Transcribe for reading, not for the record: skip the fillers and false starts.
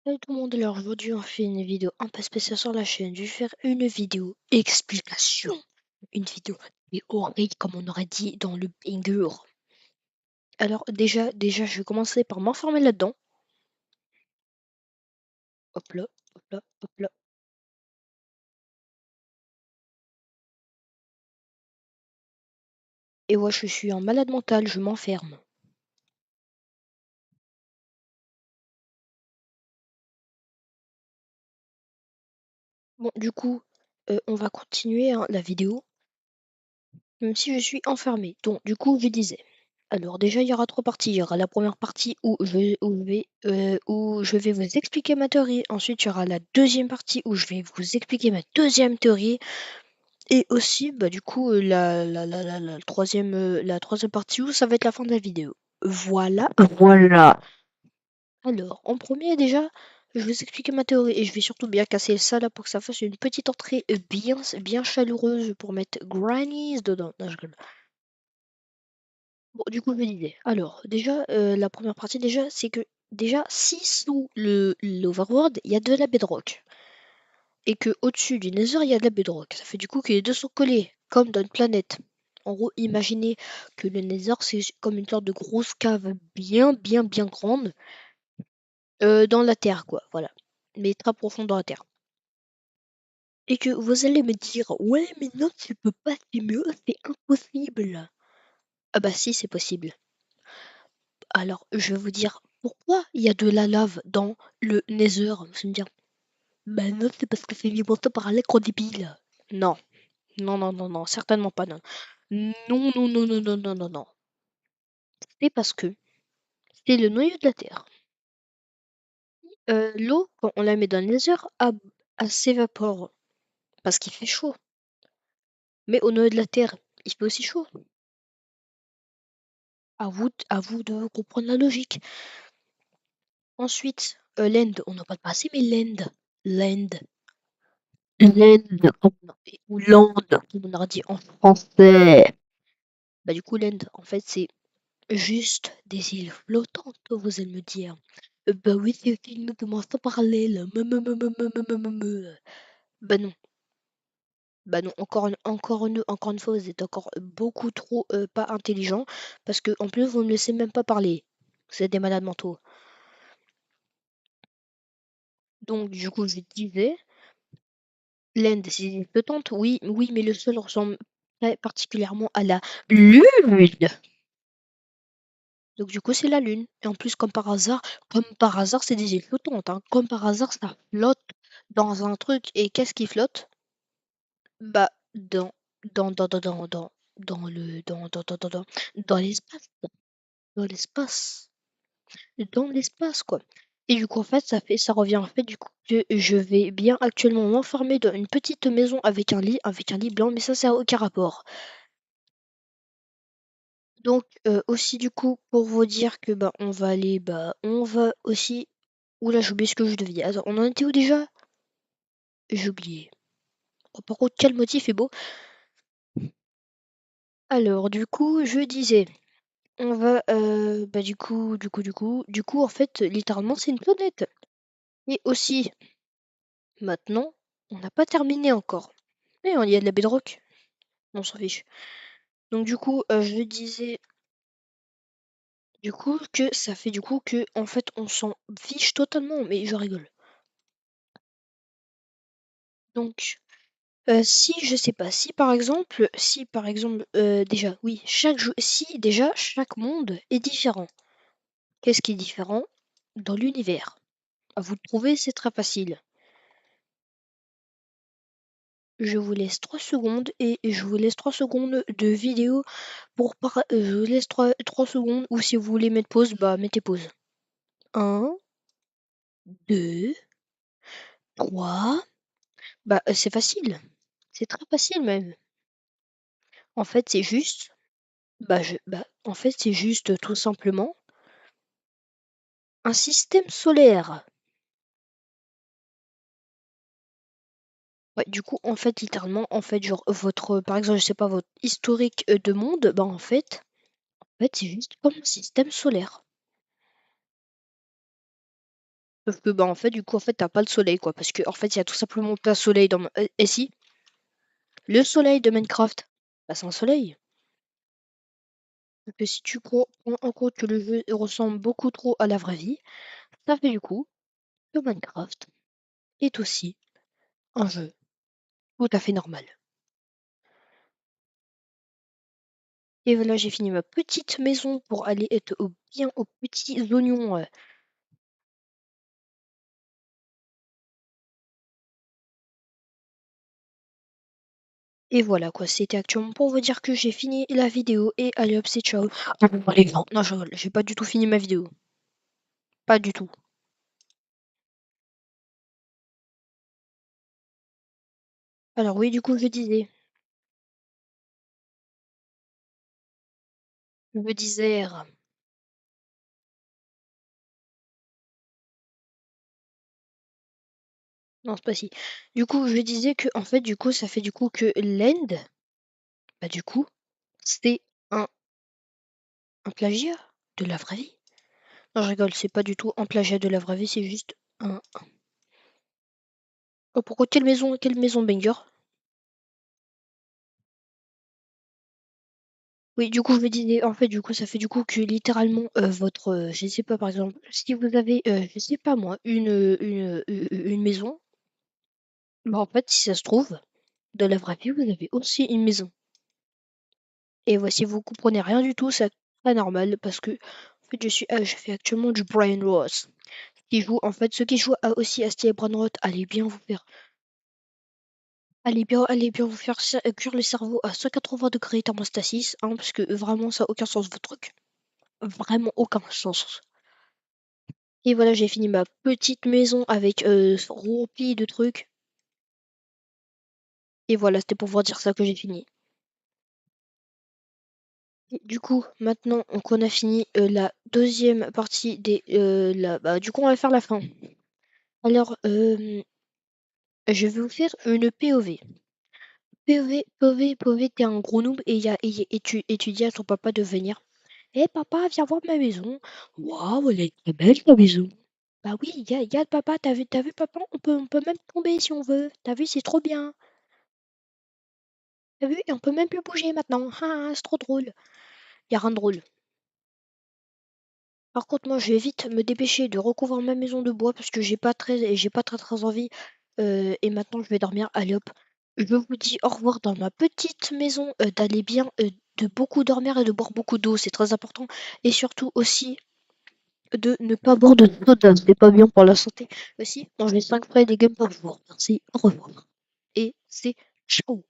Salut tout le monde, alors aujourd'hui on fait une vidéo un peu spéciale sur la chaîne. Je vais faire une vidéo explication. Une vidéo théorie comme on aurait dit dans le banger. Alors déjà je vais commencer par m'enfermer là-dedans. Hop là, hop là, hop là. Et ouais, je suis un malade mental, je m'enferme. Bon, du coup, on va continuer hein, la vidéo, même si je suis enfermé. Donc, du coup, je disais. Alors déjà, il y aura 3 parties. Il y aura la première partie où je vais vous expliquer ma théorie. Ensuite, il y aura la deuxième partie où je vais vous expliquer ma deuxième théorie. Et aussi, bah, du coup, la troisième partie où ça va être la fin de la vidéo. Voilà. Voilà. Alors, en premier, déjà, je vais vous expliquer ma théorie et je vais surtout bien casser ça là pour que ça fasse une petite entrée bien chaleureuse pour mettre Grannies dedans. Non, je rigole. Bon, du coup, je me disais, alors, déjà, la première partie, déjà, c'est que, déjà, si sous l'Overworld, il y a de la bedrock, et que au-dessus du Nether, il y a de la bedrock, ça fait du coup que les deux sont collés, comme dans une planète. En gros, imaginez que le Nether, c'est comme une sorte de grosse cave bien grande, dans la Terre, quoi, voilà. Mais très profond dans la Terre. Et que vous allez me dire, ouais, mais non, tu peux pas, c'est mieux, c'est impossible. Ah bah si, c'est possible. Alors, je vais vous dire pourquoi il y a de la lave dans le Nether. Vous allez me dire, bah non, c'est parce que c'est alimenté par un écran débile. Non, non, certainement pas, non. Non. C'est parce que c'est le noyau de la Terre. L'eau, quand on la met dans le Nether, elle s'évapore parce qu'il fait chaud. Mais au noyau de la Terre, il fait aussi chaud. À vous de comprendre la logique. Ensuite, l'End, on n'a pas de passé, mais l'End, ou land, comme on aurait dit en français. Bah du coup, land, en fait, c'est juste des îles flottantes, vous allez me dire. Bah oui, c'est une dimension parallèle. Bah non, bah non, encore une fois, vous êtes encore beaucoup trop pas intelligent, parce que en plus, vous ne me laissez même pas parler. Vous êtes des malades mentaux. Donc, du coup, je disais, land, c'est des îles flottantes, oui, mais le sol ressemble très particulièrement à la lune. Donc du coup, c'est la Lune. Et en plus, comme par hasard, c'est des îles flottantes, hein. Comme par hasard, ça flotte dans un truc. Et qu'est-ce qui flotte? Bah, dans le, dans l'espace, dans l'espace, dans l'espace, quoi. Et du coup, en fait, ça revient en fait, du coup, que je vais bien actuellement m'enfermer dans une petite maison avec un lit blanc, mais ça a aucun rapport. Donc, aussi, du coup, pour vous dire que, bah, on va aussi. Oula, j'ai oublié ce que je devais dire. Attends, on en était où déjà? J'ai oublié. Oh, par contre, quel motif est beau. Alors, du coup, je disais, on va, bah, du coup, en fait, littéralement, c'est une planète. Et aussi, maintenant, on n'a pas terminé encore. Mais il y a de la bedrock. On s'en fiche. Donc, du coup, je disais, du coup, que ça fait du coup que, en fait, on s'en fiche totalement. Mais je rigole. Donc, si je sais pas, si par exemple, déjà oui, si déjà chaque monde est différent. Qu'est-ce qui est différent? Dans l'univers. À vous de trouver, c'est très facile. Je vous laisse 3 secondes et je vous laisse 3 secondes de vidéo je vous laisse 3 secondes ou si vous voulez mettre pause, bah mettez pause. Un, 2, 3. Bah, c'est facile. C'est très facile même. En fait, c'est juste en fait, c'est juste tout simplement un système solaire. Ouais, du coup, en fait, littéralement, en fait, genre, par exemple, je sais pas, votre historique de monde, bah, en fait, c'est juste comme un système solaire. Sauf que, bah, en fait, du coup, en fait, tu pas le soleil, quoi. Parce que en fait, il y a tout simplement pas de soleil dans et si, le soleil de Minecraft, bah, c'est un soleil. Donc si tu prends en compte que le jeu ressemble beaucoup trop à la vraie vie, ça fait du coup que Minecraft est aussi un jeu tout à fait normal. Et voilà, j'ai fini ma petite maison pour aller être bien aux petits oignons. Et voilà quoi, c'était actuellement pour vous dire que j'ai fini la vidéo et allez hop, c'est ciao. Allez, non, je rigole, j'ai pas du tout fini ma vidéo. Pas du tout. Alors oui, du coup, je me disais, non, c'est pas si. Du coup, je disais que, en fait, du coup, ça fait du coup que l'end, bah du coup, c'est un, un plagiat de la vraie vie. Non, je rigole, c'est pas du tout un plagiat de la vraie vie, c'est juste un. Oh, pourquoi quelle maison banger? Oui, du coup, je me disais, en fait, du coup, ça fait du coup que littéralement, votre, je sais pas, par exemple, si vous avez, je sais pas moi, une maison, bah, en fait, si ça se trouve, dans la vraie vie, vous avez aussi une maison. Et voici, vous comprenez rien du tout, c'est pas normal parce que, en fait, je fais actuellement du Brian Ross. Ceux qui jouent aussi à Steel Brainrot, allez bien vous faire cuire le cerveau à 180 degrés thermostasis, hein, parce que vraiment, ça n'a aucun sens, votre truc. Vraiment aucun sens. Et voilà, j'ai fini ma petite maison avec rempli de trucs. Et voilà, c'était pour vous dire ça que j'ai fini. Et du coup, maintenant qu'on a fini la deuxième partie bah, du coup, on va faire la fin. Alors, je vais vous faire une POV. POV, t'es un gros noob et tu dis à ton papa de venir. Eh papa, viens voir ma maison. Waouh, elle est très belle ta maison. Bah oui, regarde papa, t'as vu papa, on peut même tomber si on veut. T'as vu, c'est trop bien. T'as vu, et on peut même plus bouger maintenant. Ah, c'est trop drôle. Y a rien de drôle. Par contre, moi, je vais vite me dépêcher de recouvrir ma maison de bois parce que j'ai pas très envie. Et maintenant, je vais dormir. Allez hop. Je vous dis au revoir dans ma petite maison. D'aller bien, de beaucoup dormir et de boire beaucoup d'eau. C'est très important. Et surtout aussi de ne pas boire de soda. C'est pas bien pour la santé. Aussi, manger 5 fruits et légumes par jour. Merci. Au revoir. Et c'est ciao.